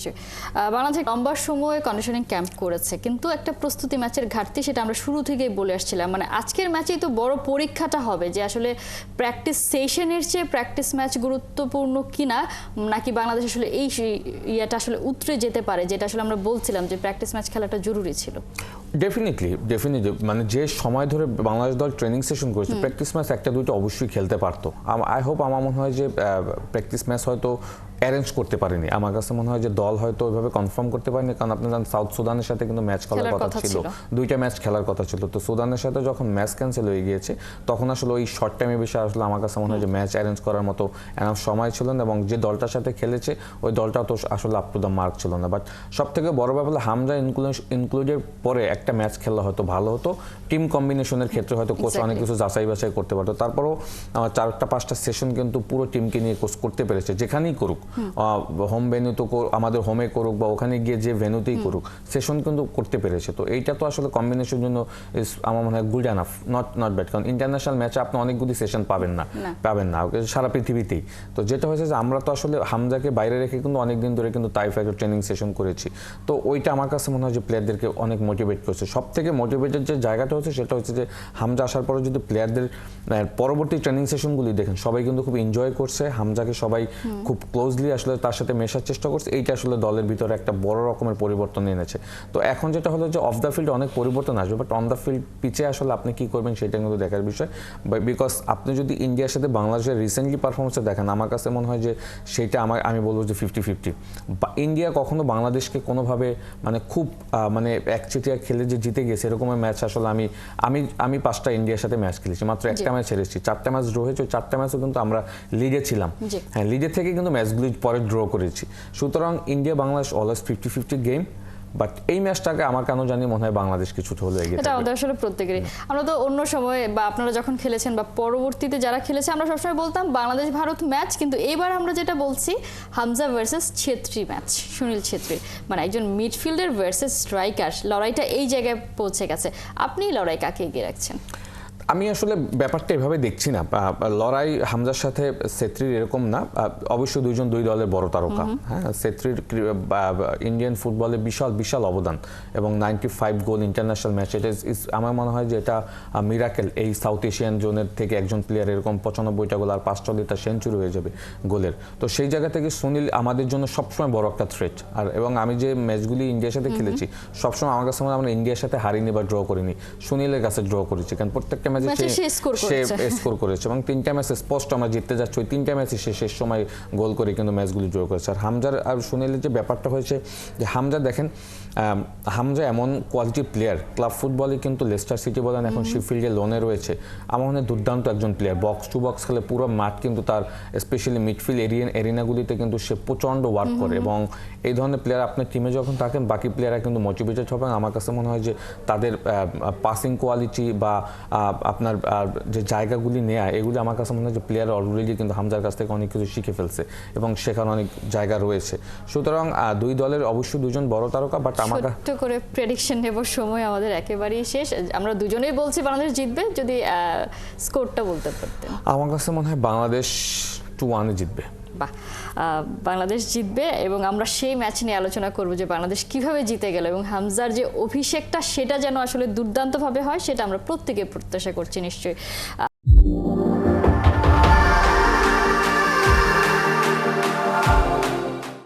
নিশ্চয়ই। বাংলাদেশ লম্বা সময় কন্ডিশনিং ক্যাম্প করেছে, কিন্তু একটা প্রস্তুতি ম্যাচের ঘাটতি, সেটা আমরা শুরু থেকেই বলে আসছিলাম। মানে আজকের ম্যাচেই তো বড় পরীক্ষাটা হবে যে আসলে প্র্যাকটিস সেশনের চেয়ে প্র্যাকটিস ম্যাচ গুরুত্বপূর্ণ কিনা, নাকি বাংলাদেশ আসলে এই ইয়েটা আসলে উতরে যেতে পারে, যেটা আসলে আমরা বলছিলাম যে প্র্যাকটিস ম্যাচ খেলাটা জরুরি ছিল। ডেফিনেটলি মানে যে সময় ধরে বাংলাদেশ দল ট্রেনিং সেশন করেছে, প্র্যাকটিস ম্যাচ একটা দুইটা অবশ্যই খেলতে পারতো। আই হোপ, আমার মনে হয় যে প্র্যাকটিস ম্যাচ হয়তো অ্যারেঞ্জ করতে পারেনি। আমার কাছে মনে হয় যে দল হয়তো ওইভাবে কনফার্ম করতে পারেনি, কারণ আপনি জানেন সাউথ সুদানের সাথে কিন্তু ম্যাচ খেলার কথা ছিল, দুইটা ম্যাচ খেলার কথা ছিল। তো সুদানের সাথে যখন ম্যাচ ক্যান্সেল হয়ে গিয়েছে, তখন আসলে ওই শর্ট টাইমের বিষয়ে আসলে আমার কাছে মনে হয় যে ম্যাচ অ্যারেঞ্জ করার মতো এনাফ সময় ছিল না, এবং যে দলটার সাথে খেলেছে ওই দলটাও তো আসলে আপ টু দ্য মার্ক ছিল না। বাট সব থেকে বড় ব্যাপার হলো হামজা ইনক্লুডের পরে একটা ম্যাচ খেলা হয়তো ভালো হতো। টিম কম্বিনেশনের ক্ষেত্রে হয়তো কোচ অনেক কিছু যাচাই বাছাই করতে পারতো। তারপরও 4-5টা সেশন কিন্তু পুরো টিমকে নিয়ে কোচ করতে পেরেছে, যেখানেই করুক, হোম ভেন্যুতে আমাদের হোমে করুক বা ওখানে গিয়ে যে ভেন্যুতেই করুক, সেশন কিন্তু করতে পেরেছে। তো এইটা তো আসলে কম্বিনেশনের জন্য আমার মনে হয় গুড এনাফ, নট ব্যাড। কারণ ইন্টারন্যাশনাল ম্যাচে আপনি অনেকগুলি সেশন পাবেন না সারা পৃথিবীতেই। তো যেটা হয়েছে যে আমরা তো আসলে হামজাকে বাইরে রেখে কিন্তু অনেকদিন ধরে কিন্তু তাইফ একটা ট্রেনিং সেশন করেছি। তো ওইটা আমার কাছে মনে হয় যে প্লেয়ারদেরকে অনেক মোটিভেট করছে। সব থেকে মোটিভেটেড যে জায়গাটা হচ্ছে সেটা হচ্ছে যে হামজা আসার পরে যদি প্লেয়ারদের পরবর্তী ট্রেনিং সেশনগুলি দেখেন, সবাই কিন্তু খুব এনজয় করছে হামজাকে, সবাই খুব ক্লোজলি আসলে তার সাথে মেশার চেষ্টা করছে। এইটা আসলে দলের ভিতরে একটা বড় রকমের পরিবর্তন এনেছে। তো এখন যেটা হলো যে অফ দ্য ফিল্ড অনেক পরিবর্তন আসবে, বাট অন দ্য ফিল্ড পিচে আসলে আপনি কি করবেন সেটা কিন্তু দেখার বিষয়। বিকজ আপনি যদি ইন্ডিয়ার সাথে বাংলাদেশের রিসেন্টলি পারফরমেন্সে দেখেন, আমার কাছে মনে হয় যে সেটা আমি বলবো যে 50-50। ইন্ডিয়া কখনো বাংলাদেশকে কোনোভাবে মানে খুব মানে একচেটিয়া খেলে যে জিতে গেছে এরকমের ম্যাচ আসলে আমি 5টা ইন্ডিয়ার সাথে ম্যাচ খেলেছি, মাত্র একটা ম্যাচ হেরেছি। 4টা ম্যাচ ড্র হয়েছে, 4টা ম্যাচও কিন্তু আমরা লিডে ছিলাম। হ্যাঁ, লিডে থেকে কিন্তু ম্যাচগুলি পরে ড্র করেছি। সুতরাং India Bangladesh always 50-50 game. But এই ম্যাচটাকে আমার কেন জানি মনে হয় বাংলাদেশ কিছুটা হলে এগিয়ে এটা আমাদের আসলে প্রত্যেকেরই। আমরা তো অন্য সময় বা আপনারা যখন খেলেছেন বা পরবর্তীতে যারা খেলেছে, আমরা সবসময় বলতাম বাংলাদেশ ভারত ম্যাচ, কিন্তু এবার আমরা যেটা বলছি হামজা ভার্সেস ছেত্রী ম্যাচ, সুনীল ছেত্রী, মানে একজন মিডফিল্ডার ভার্সেস স্ট্রাইকার, লড়াইটা এই জায়গায় পৌঁছে গেছে। আপনি লড়াই কাকে এগিয়ে রাখছেন? আমি আসলে ব্যাপারটা এভাবে দেখছি না। লড়াই হামজার সাথে ছেত্রীর এরকম না। অবশ্যই দুই দলের বড় তারকা। হ্যাঁ, ছেত্রীর ইন্ডিয়ান ফুটবলে বিশাল অবদান, এবং 95 গোল ইন্টারন্যাশনাল ম্যাচ, এটা আমার মনে হয় যে এটা মিরাকেল। এই সাউথ এশিয়ান জোনের থেকে একজন প্লেয়ার এরকম 95টা গোল আর 5টা তার সেঞ্চুরি হয়ে যাবে গোলের। তো সেই জায়গা থেকে সুনীল আমাদের জন্য সবসময় বড় একটা থ্রেট। এবং আমি যে ম্যাচগুলি ইন্ডিয়ার সাথে খেলেছি, সবসময় আমার কাছে আমরা ইন্ডিয়ার সাথে হারিনি বা ড্র করিনি, সুনীলের কাছে ড্র করেছি। কারণ প্রত্যেকটা সে স্কোর করেছে, এবং 3টা ম্যাচে স্পষ্ট আমরা জিততে যাচ্ছি, ওই 3টা ম্যাচে সে শেষ সময় গোল করে কিন্তু ম্যাচগুলি ড্র করেছে। আর হামজার আর সুনীলের যে ব্যাপারটা হয়েছে যে হামজা দেখেন, হামজা এমন কোয়ালিটি প্লেয়ার, ক্লাব ফুটবলে কিন্তু লেস্টার সিটি বলেন, এখন শিফিল্ডে লোনে রয়েছে, আমার মনে হয় দুর্দান্ত একজন প্লেয়ার। বক্স টু বক্স খেলে পুরো মাঠ কিন্তু তার, স্পেশালি মিডফিল্ড এরিনাগুলিতে কিন্তু সে প্রচণ্ড ওয়ার্ক করে, এবং এই ধরনের প্লেয়ার আপনার টিমে যখন থাকেন বাকি প্লেয়াররা কিন্তু মোটিভেটেড হবেন। আমার কাছে মনে হয় যে তাদের পাসিং কোয়ালিটি বা আপনার যে জায়গাগুলি নেয়া, এগুলি আমার কাছে মনে হয় যে প্লেয়ার অলরেডি কিন্তু হামজার কাছ থেকে অনেক কিছু শিখে ফেলছে, এবং সেখানে অনেক জায়গা রয়েছে। সুতরাং দুই দলের অবশ্যই দুজন বড় তারকা। বাট আমার ছোট্ট করে প্রেডিকশন নেব, সময় আমাদের একেবারেই শেষ। আমরা দুজনেই বলছি বাংলাদেশ জিতবে, যদি স্কোরটা বলতে পারতেন। আমার কাছে মনে হয় বাংলাদেশ 2-1 জিতবে। বাহ, বাংলাদেশ জিতবে, এবং আমরা সেই ম্যাচ নিয়ে আলোচনা করব যে বাংলাদেশ কিভাবে জিতে গেল, এবং হামজার যে অভিষেকটা সেটা যেন আসলে দুর্দান্তভাবে হয়, সেটা আমরা প্রত্যেকে প্রত্যাশা করছি নিশ্চয়ই।